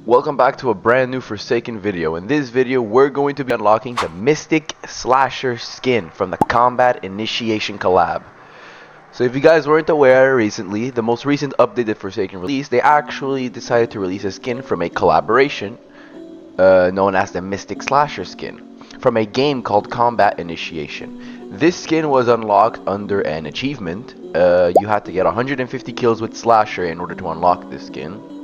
Welcome back to a brand new Forsaken video. In this video, we're going to be unlocking the Mystic Slasher skin from the Combat Initiation collab. So if you guys weren't aware, recently, the most recent update that Forsaken released, they actually decided to release a skin from a collaboration known as the Mystic Slasher skin from a game called Combat Initiation. This skin was unlocked under an achievement. You had to get 150 kills with Slasher in order to unlock this skin.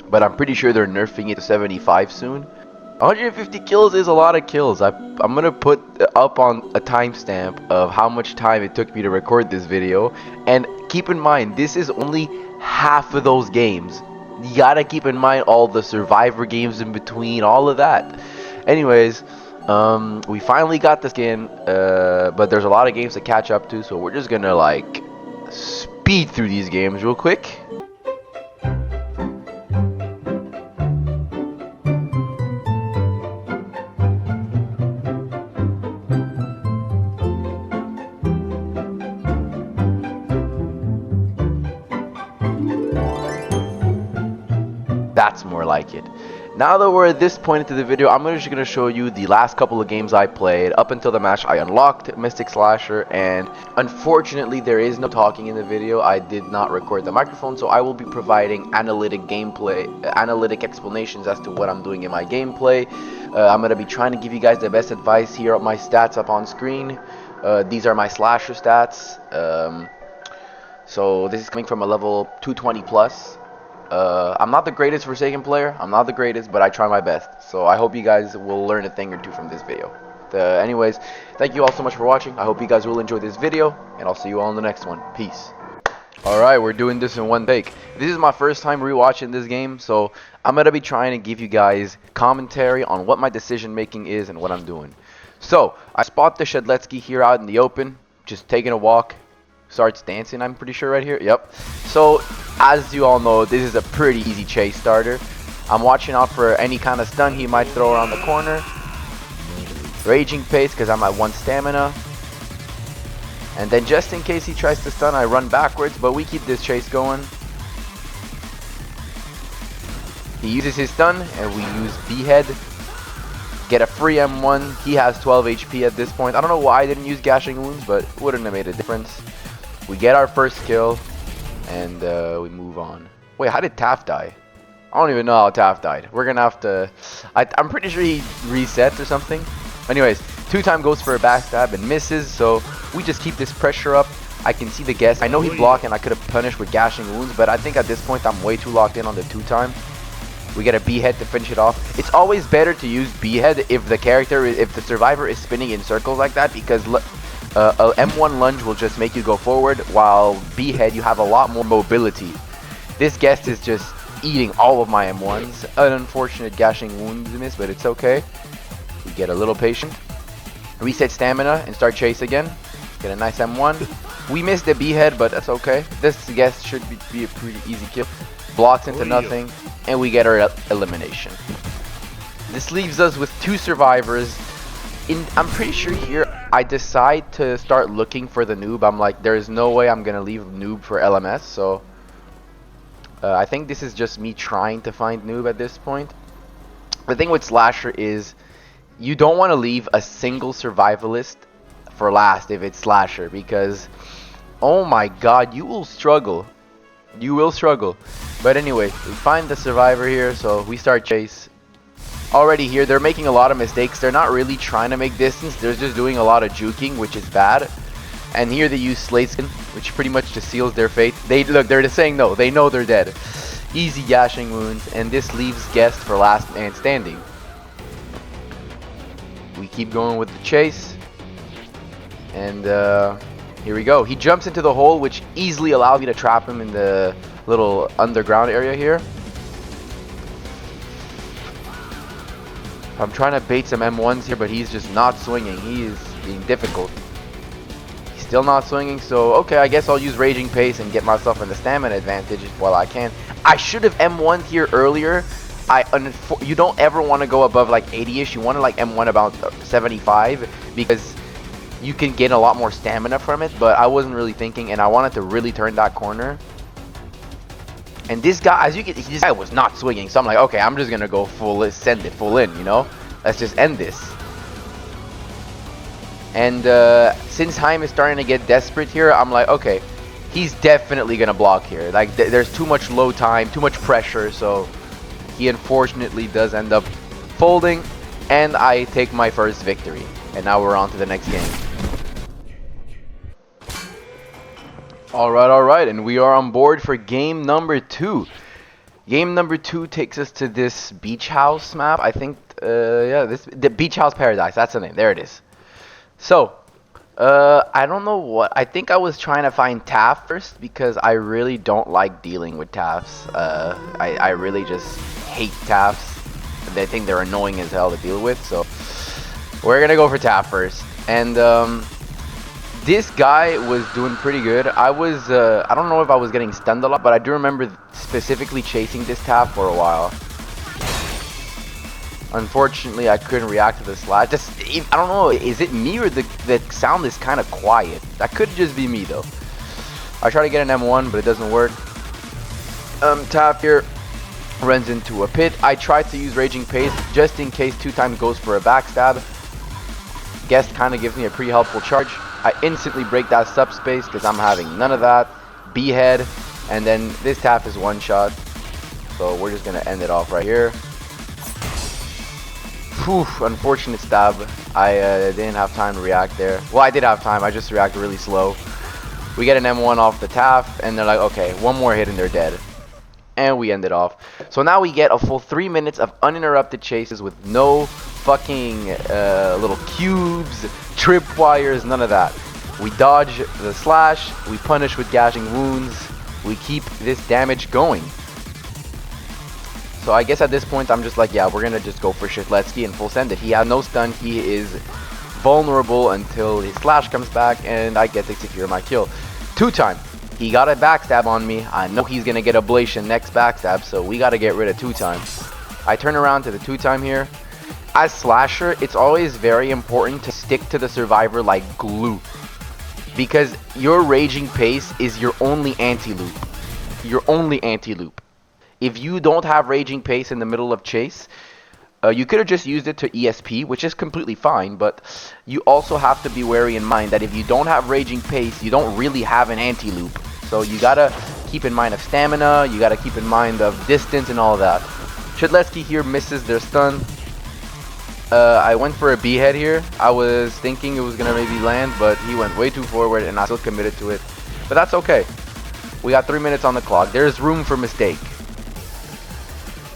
But I'm pretty sure they're nerfing it to 75 soon. 150 kills is a lot of kills. I'm gonna put up on a timestamp of how much time it took me to record this video. And keep in mind, this is only half of those games. You gotta keep in mind all the survivor games in between, all of that. Anyways, we finally got the skin, but there's a lot of games to catch up to, so we're just gonna like speed through these games real quick. That's more like it. Now that we're at this point into the video, I'm just going to show you the last couple of games I played. Up until the match I unlocked Mystic Slasher, and unfortunately there is no talking in the video. I did not record the microphone, so I will be providing analytic explanations as to what I'm doing in my gameplay. I'm going to be trying to give you guys the best advice. Here are my stats up on screen. These are my Slasher stats. So this is coming from a level 220 plus. I'm not the greatest Forsaken player. I'm not the greatest, but I try my best. So I hope you guys will learn a thing or two from this video. Anyways, thank you all so much for watching. I hope you guys will enjoy this video, and I'll see you all in the next one. Peace. Alright, we're doing this in one take. This is my first time rewatching this game, so I'm going to be trying to give you guys commentary on what my decision making is and what I'm doing. So, I spot the Shedletsky here out in the open, just taking a walk. Starts dancing, I'm pretty sure, right here. Yep. So, as you all know, this is a pretty easy chase starter. I'm watching out for any kind of stun he might throw around the corner. Raging pace because I'm at 1 stamina. And then just in case he tries to stun, I run backwards, but we keep this chase going. He uses his stun, and we use Behead. Get a free M1. He has 12 HP at this point. I don't know why I didn't use Gashing Wounds, but it wouldn't have made a difference. We get our first kill, and we move on. Wait, how did Taft die? I don't even know how Taft died. We're gonna have to... I'm pretty sure he resets or something. Anyways, 2-time goes for a backstab and misses, so we just keep this pressure up. I can see the guess. I know he blocked, and I could have punished with Gashing Wounds, but I think at this point I'm way too locked in on the 2-time. We get a Behead to finish it off. It's always better to use Behead if the survivor is spinning in circles like that, because a M1 lunge will just make you go forward, while Behead you have a lot more mobility. This guest is just eating all of my M1s. An unfortunate Gashing Wounds miss, but it's okay. We get a little patient. Reset stamina and start chase again. Get a nice M1. We missed the Behead, but that's okay. This guest should be a pretty easy kill. Blocks into nothing, and we get our elimination. This leaves us with 2 survivors. I'm pretty sure here I decide to start looking for the noob. I'm like, there's no way I'm gonna leave noob for LMS, so I think this is just me trying to find noob at this point. The thing with Slasher is you don't want to leave a single survivalist for last if it's Slasher, because oh my god, you will struggle. You will struggle. But anyway, we find the survivor here, so we start chase. Already here, they're making a lot of mistakes. They're not really trying to make distance. They're just doing a lot of juking, which is bad. And here they use Slate Skin, which pretty much just seals their fate. They're just saying no. They know they're dead. Easy Gashing Wounds, and this leaves Guest for last man standing. We keep going with the chase. And here we go. He jumps into the hole, which easily allows me to trap him in the little underground area here. I'm trying to bait some M1s here, but he's just not swinging. He is being difficult. He's still not swinging, so okay, I guess I'll use Raging Pace and get myself in the stamina advantage while I can. I should have M1'd here earlier. You don't ever want to go above like 80-ish. You want to like M1 about 75, because you can gain a lot more stamina from it, but I wasn't really thinking, and I wanted to really turn that corner. And this guy, as you can, this guy was not swinging. So I'm like, okay, I'm just gonna go send it full in, you know? Let's just end this. And since Haim is starting to get desperate here, I'm like, okay, he's definitely gonna block here. Like, there's too much low time, too much pressure, so he unfortunately does end up folding, and I take my first victory. And now we're on to the next game. Alright, and we are on board for game number 2. Game number 2 takes us to this beach house map. I think, yeah, the beach house paradise, that's the name, there it is. So, I don't know what, I think I was trying to find Taff first, because I really don't like dealing with Taffs. I really just hate Taffs. I think they're annoying as hell to deal with, so we're gonna go for Taff first. And, this guy was doing pretty good. I don't know if I was getting stunned a lot, but I do remember specifically chasing this Taff for a while. Unfortunately, I couldn't react to the slash. I don't know, is it me or the sound is kind of quiet? That could just be me though. I try to get an M1, but it doesn't work. Taff here runs into a pit. I tried to use Raging Pace just in case 2 times goes for a backstab. Guest kind of gives me a pretty helpful charge. I instantly break that subspace because I'm having none of that. B-head, and then this Taff is one shot. So we're just going to end it off right here. Whew, unfortunate stab. I didn't have time to react there. Well, I did have time. I just reacted really slow. We get an M1 off the Taff, and they're like, okay, one more hit and they're dead. And we end it off. So now we get a full 3 minutes of uninterrupted chases with no fucking little cubes, tripwires, none of that. We dodge the slash, we punish with gashing wounds, we keep this damage going. So I guess at this point I'm just like, yeah, we're gonna just go for Shitletsky and full send it. He had no stun, he is vulnerable until his slash comes back, and I get to secure my kill. 2-time. He got a backstab on me. I know he's gonna get ablation next backstab, so we gotta get rid of 2-time. I turn around to the 2-time here. As slasher, it's always very important to stick to the survivor like glue, because your Raging Pace is your only anti-loop. Your only anti-loop. If you don't have Raging Pace in the middle of chase, you could have just used it to ESP, which is completely fine, but you also have to be wary in mind that if you don't have Raging Pace, you don't really have an anti-loop. So you gotta keep in mind of stamina, you gotta keep in mind of distance and all that. Shitletsky here misses their stun. I went for a B-head here. I was thinking it was gonna maybe land, but he went way too forward and I still committed to it. But that's okay. We got 3 minutes on the clock. There's room for mistake.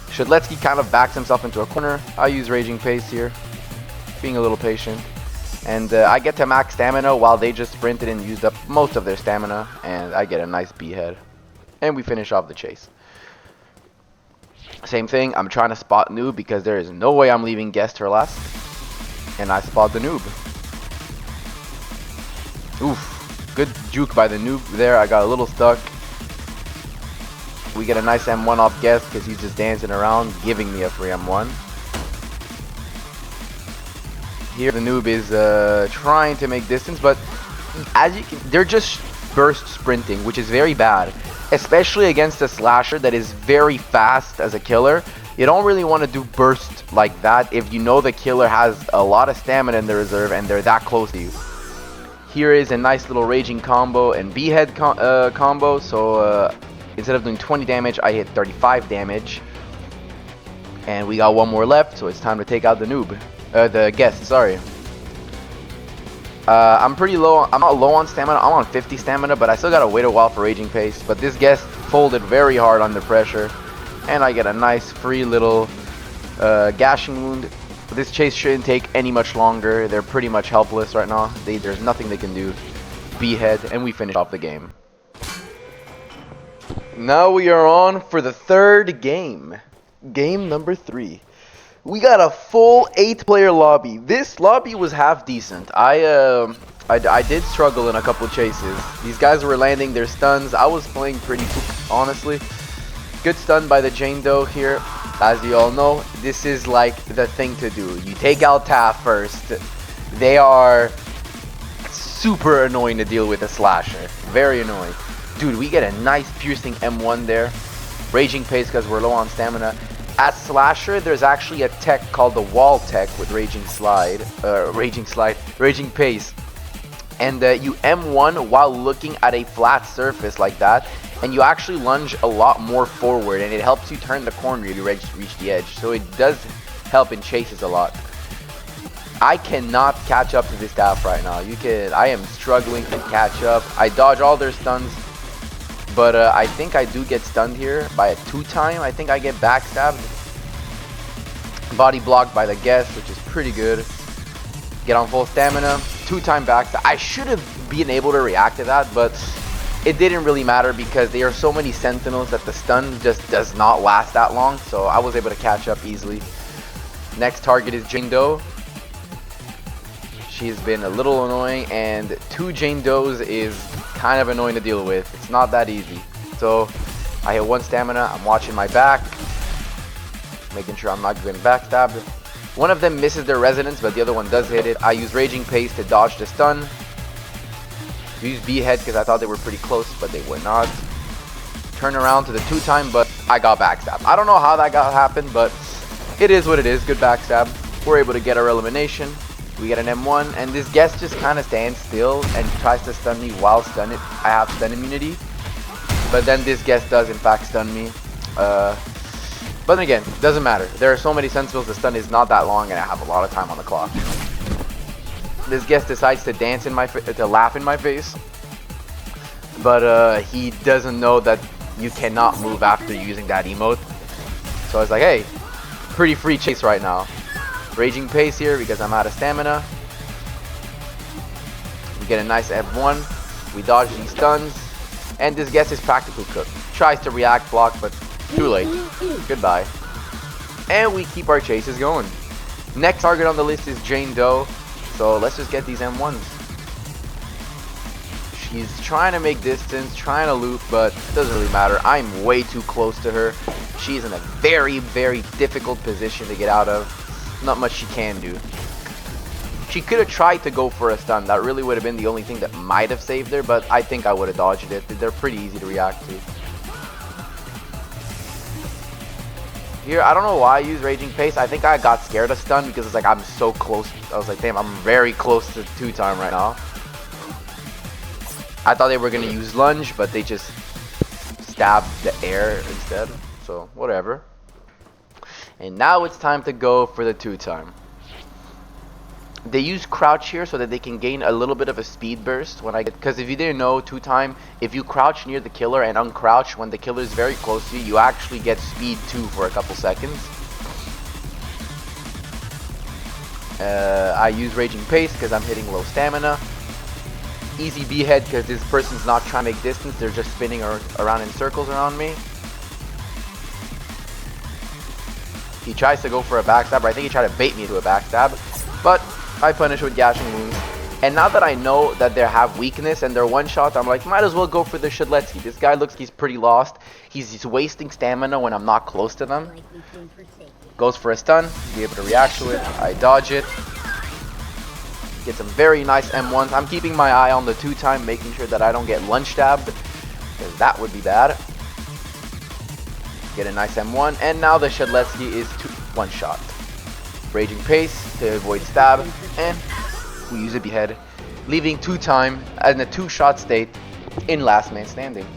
Shitletsky kind of backs himself into a corner. I use Raging Pace here, being a little patient. And I get to max stamina while they just sprinted and used up most of their stamina. And I get a nice B-head. And we finish off the chase. Same thing, I'm trying to spot noob because there is no way I'm leaving guest for last. And I spot the noob. Oof, good juke by the noob there. I got a little stuck. We get a nice M1 off guest because he's just dancing around, giving me a free M1. Here the noob is trying to make distance, but as you can, they're just burst sprinting, which is very bad. Especially against a slasher that is very fast as a killer. You don't really want to do burst like that if you know the killer has a lot of stamina in the reserve and they're that close to you. Here is a nice little raging combo and B-head combo. So instead of doing 20 damage, I hit 35 damage. And we got one more left, so it's time to take out the noob. The guest, sorry. I'm pretty low. I'm not low on stamina. I'm on 50 stamina, but I still gotta wait a while for Raging Pace. But this guest folded very hard under pressure, and I get a nice free little gashing wound. This chase shouldn't take any much longer. They're pretty much helpless right now. There's nothing they can do. B-head, and we finish off the game. Now we are on for the third game. Game number 3. We got a full 8-player lobby. This lobby was half decent. I did struggle in a couple chases. These guys were landing their stuns. I was playing pretty poop, honestly. Good stun by the Jane Doe here. As you all know, this is like the thing to do. You take out Taff first. They are super annoying to deal with a slasher. Very annoying. Dude, we get a nice piercing M1 there. Raging Pace because we're low on stamina. At Slasher, there's actually a tech called the Wall Tech with Raging Pace. And you M1 while looking at a flat surface like that, and you actually lunge a lot more forward, and it helps you turn the corner if you reach the edge. So it does help in chases a lot. I cannot catch up to this staff right now. I am struggling to catch up. I dodge all their stuns, but I think I do get stunned here by a 2-time. I think I get backstabbed. Body blocked by the guest, which is pretty good. Get on full stamina. 2-time backstab. I should have been able to react to that, but it didn't really matter because there are so many sentinels that the stun just does not last that long. So I was able to catch up easily. Next target is Jane Doe. She's been a little annoying, and 2 Jane Does is kind of annoying to deal with. It's not that easy. So I hit 1 stamina. I'm watching my back, making sure I'm not getting backstabbed. One of them misses their resonance, but the other one does hit it. I use Raging Pace to dodge the stun. Use B-head because I thought they were pretty close, but they were not. Turn around to the 2-time, but I got backstabbed. I don't know how that happened, but it is what it is. Good backstab. We're able to get our elimination. We get an M1, and this guest just kind of stands still and tries to stun me while stunned. I have stun immunity, but then this guest does in fact stun me. But then again, doesn't matter. There are so many sentinels, the stun is not that long, and I have a lot of time on the clock. This guest decides to dance in my to laugh in my face, but he doesn't know that you cannot move after using that emote. So I was like, hey, pretty free chase right now. Raging Pace here because I'm out of stamina. We get a nice F1. We dodge these stuns. And this guest is practically cooked. Tries to react block, but too late. Goodbye. And we keep our chases going. Next target on the list is Jane Doe. So let's just get these M1s. She's trying to make distance, trying to loop, but it doesn't really matter. I'm way too close to her. She's in a very, very difficult position to get out of. Not much she can do. She could have tried to go for a stun. That really would have been the only thing that might have saved her, but I think I would have dodged it. They're pretty easy to react to. Here, I don't know why I use Raging Pace. I think I got scared of stun because it's like I'm so close. I was like, damn, I'm very close to 2-time right now. I thought they were going to use lunge, but they just stabbed the air instead. So, whatever. And now it's time to go for the 2-time. They use crouch here so that they can gain a little bit of a speed burst when I get, because if you didn't know, 2-time, if you crouch near the killer and uncrouch when the killer is very close to you, you actually get speed 2 for a couple seconds. I use Raging Pace because I'm hitting low stamina. Easy B-head because this person's not trying to make distance, they're just spinning around in circles around me. He tries to go for a backstab, or I think he tried to bait me into a backstab, but I punish with gashing wounds. And now that I know that they have weakness and they're one-shot, I'm like, might as well go for the Shedletsky. This guy looks, he's pretty lost. He's wasting stamina when I'm not close to them. Goes for a stun, be able to react to it. I dodge it. Get some very nice M1s. I'm keeping my eye on the 2-time, making sure that I don't get lunge stabbed, because that would be bad. Get a nice M1, and now the Shedletsky is one-shot. Raging Pace to avoid stab, and we use a behead, leaving 2-time in a 2-shot state in last man standing.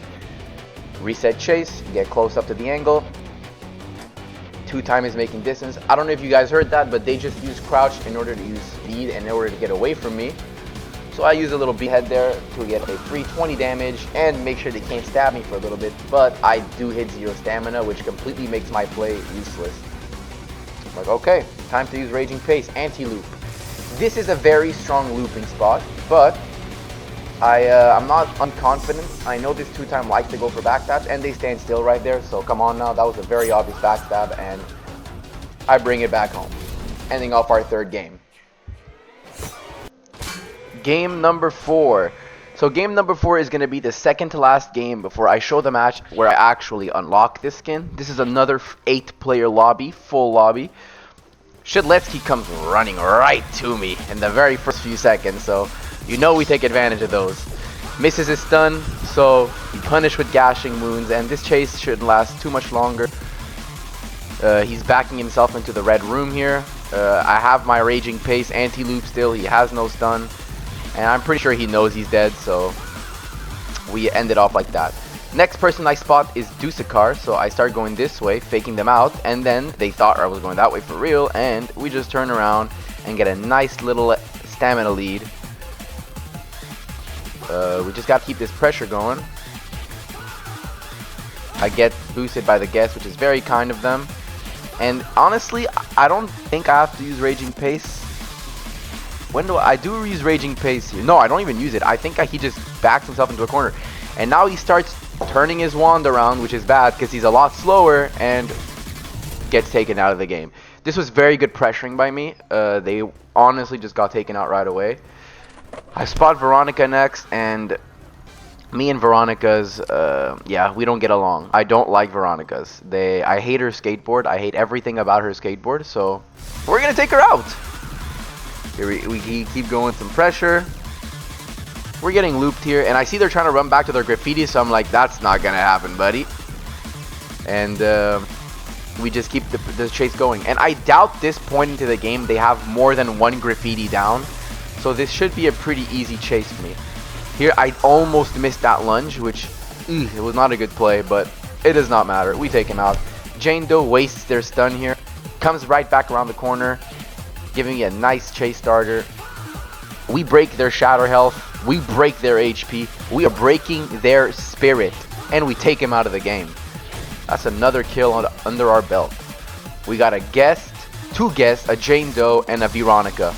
Reset chase, get close up to the angle. 2-time is making distance. I don't know if you guys heard that, but they just use crouch in order to use speed and in order to get away from me. So I use a little behead there to get a free 20 damage and make sure they can't stab me for a little bit, but I do hit 0 stamina, which completely makes my play useless. Like, okay, time to use Raging Pace, anti-loop. This is a very strong looping spot, but I'm not unconfident. I know this 2-time likes to go for backstabs, and they stand still right there, so come on now, that was a very obvious backstab, and I bring it back home, ending off our 3rd game. Game number 4. So game number 4 is going to be the second to last game before I show the match where I actually unlock this skin. This is another 8-player lobby, full lobby. Shedletsky comes running right to me in the very first few seconds, so you know we take advantage of those. Misses his stun, So he punished with gashing wounds, and this chase shouldn't last too much longer. He's backing himself into the red room here. I have my Raging Pace anti-loop still. He has no stun, and I'm pretty sure he knows he's dead, so we end it off like that. Next person I spot is Dusakar, so I start going this way, faking them out, and then they thought I was going that way for real, and we just turn around and get a nice little stamina lead. We just gotta keep this pressure going. I get boosted by the guest, which is very kind of them. And honestly, I don't think I have to use Raging Pace. When do I do use Raging Pace here? No, I don't even use it. I think he just backs himself into a corner. And now he starts turning his wand around, which is bad because he's a lot slower and gets taken out of the game. This was very good pressuring by me. They honestly just got taken out right away. I spot Veronica next, and me and Veronica's, yeah, we don't get along. I don't like Veronica's. I hate her skateboard. I hate everything about her skateboard, so we're gonna take her out. Here we keep going some pressure. We're getting looped here, and I see they're trying to run back to their graffiti, so I'm like, that's not gonna happen, buddy. And we just keep the chase going. And I doubt this point into the game they have more than one graffiti down, so this should be a pretty easy chase for me. Here I almost missed that lunge, which it was not a good play, but it does not matter. We take him out. Jane Doe wastes their stun here, comes right back around the corner, giving me a nice chase starter. We break their shatter health. We break their HP. We are breaking their spirit, and we take him out of the game. That's another kill under our belt. We got a guest, two guests, a Jane Doe, and a Veronica.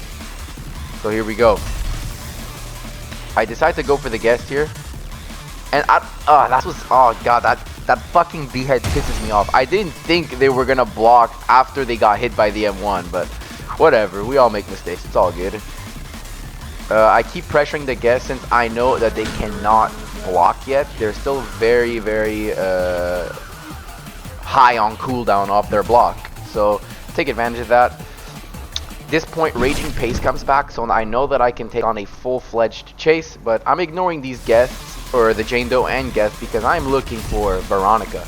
So here we go. I decide to go for the guest here, and oh god, that fucking behead pisses me off. I didn't think they were gonna block after they got hit by the M1, but whatever. We all make mistakes. It's all good. I keep pressuring the guest since I know that they cannot block yet. They're still very, very high on cooldown off their block. So take advantage of that. This point, Raging Pace comes back, so I know that I can take on a full-fledged chase, but I'm ignoring these guests, or the Jane Doe and guests, because I'm looking for Veronica.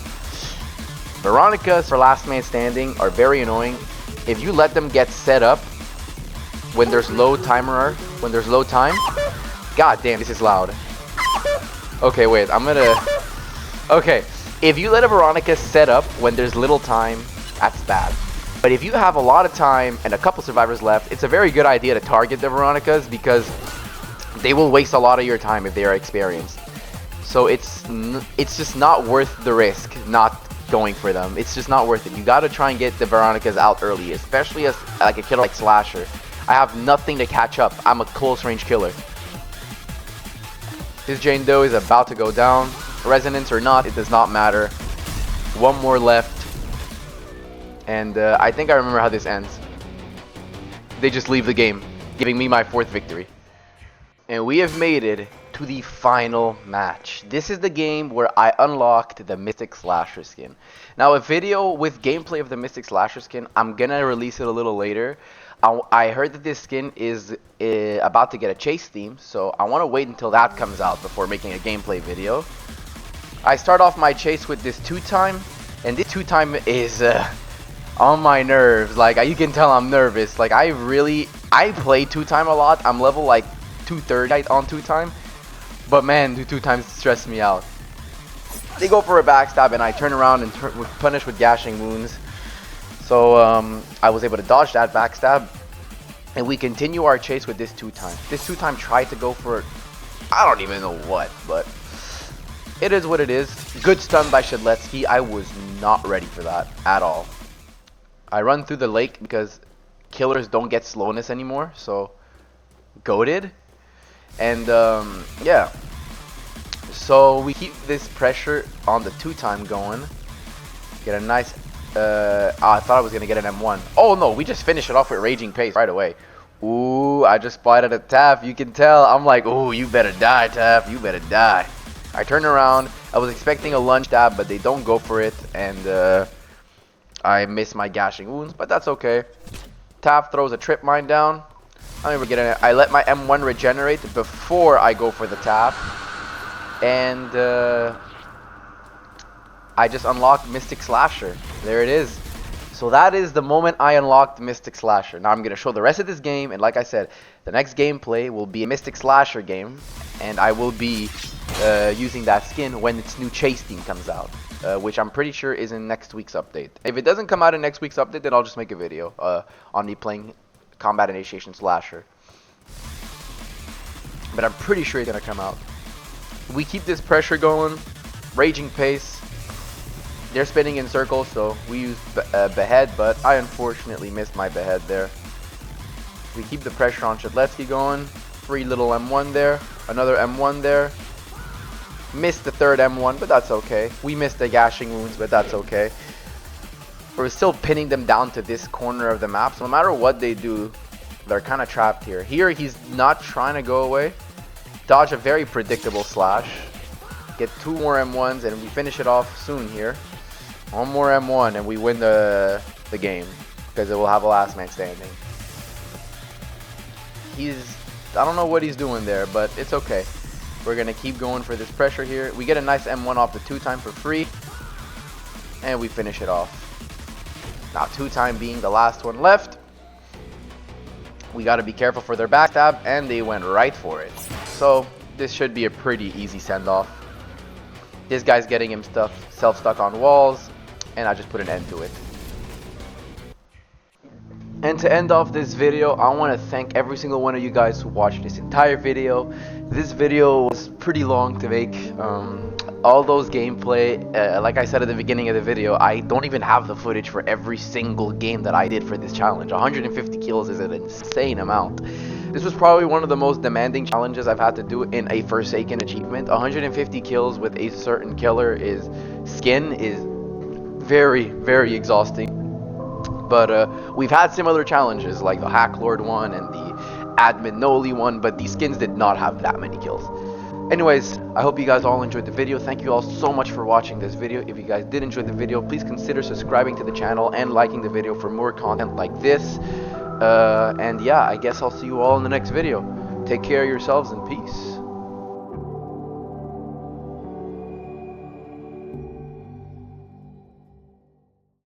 Veronicas for last man standing are very annoying. If you let them get set up when there's low time, god damn, this is loud. Okay, wait, okay, if you let a Veronica set up when there's little time, that's bad. But if you have a lot of time and a couple survivors left, it's a very good idea to target the Veronicas because they will waste a lot of your time if they are experienced. So it's just not worth the risk not going for them. It's just not worth it. You gotta try and get the Veronicas out early, especially as like a killer like Slasher. I have nothing to catch up. I'm a close range killer. This Jane Doe is about to go down. Resonance or not, it does not matter. One more left. And I think I remember how this ends. They just leave the game, giving me my 4th victory. And we have made it to the final match. This is the game where I unlocked the Mystic Slasher skin. Now a video with gameplay of the Mystic Slasher skin, I'm gonna release it a little later. I heard that this skin is about to get a chase theme, so I want to wait until that comes out before making a gameplay video. I start off my chase with this 2-time, and this 2-time is on my nerves. Like, you can tell I'm nervous. Like, I play 2-time a lot. I'm level like 230 on 2-time, but man, the 2-times stress me out. They go for a backstab, and I turn around and punish with gashing wounds. So I was able to dodge that backstab, and we continue our chase with this 2-time. This 2-time tried to go for, I don't even know what, but it is what it is. Good stun by Shedletsky. I was not ready for that at all. I run through the lake because killers don't get slowness anymore, so goated. And yeah, so we keep this pressure on the 2-time going. Get a nice I thought I was gonna get an M1. Oh no, we just finished it off with Raging Pace right away. Ooh, I just spotted a Taff. You can tell. I'm like, ooh, you better die, Taff. You better die. I turn around. I was expecting a lunge stab, but they don't go for it, and I miss my gashing wounds, but that's okay. Taff throws a trip mine down. I let my M1 regenerate before I go for the Taff. and I just unlocked Mystic Slasher. There it is. So that is the moment I unlocked Mystic Slasher. Now I'm going to show the rest of this game, and like I said, the next gameplay will be a Mystic Slasher game, and I will be using that skin when its new chase theme comes out, which I'm pretty sure is in next week's update. If it doesn't come out in next week's update, then I'll just make a video on me playing Combat Initiation Slasher. But I'm pretty sure it's going to come out. We keep this pressure going, raging pace. They're spinning in circles, so we use behead, but I unfortunately missed my behead there. We keep the pressure on Shedletsky going. Free little M1 there. Another M1 there. Missed the third M1, but that's okay. We missed the gashing wounds, but that's okay. We're still pinning them down to this corner of the map, so no matter what they do, they're kind of trapped here. Here, he's not trying to go away. Dodge a very predictable slash. Get 2 more M1s, and we finish it off soon here. One more M1 and we win the game, because it will have a last man standing. I don't know what he's doing there, but it's okay. We're going to keep going for this pressure here. We get a nice M1 off the 2-time for free, and we finish it off. Now 2-time being the last one left. We got to be careful for their backstab, and they went right for it. So this should be a pretty easy send-off. This guy's getting himself stuck on walls, and I just put an end to it. And to end off this video, I want to thank every single one of you guys who watched this entire video. This video was pretty long to make. All those gameplay, like I said at the beginning of the video, I don't even have the footage for every single game that I did for this challenge. 150 kills is an insane amount. This was probably one of the most demanding challenges I've had to do in a Forsaken achievement. 150 kills with a certain killer skin is very, very exhausting. But we've had similar challenges like the Hack Lord one and the Admin Noli one, but these skins did not have that many kills. Anyways, I hope you guys all enjoyed the video. Thank you all so much for watching this video. If you guys did enjoy the video, please consider subscribing to the channel and liking the video for more content like this. And yeah, I guess I'll see you all in the next video. Take care of yourselves and peace.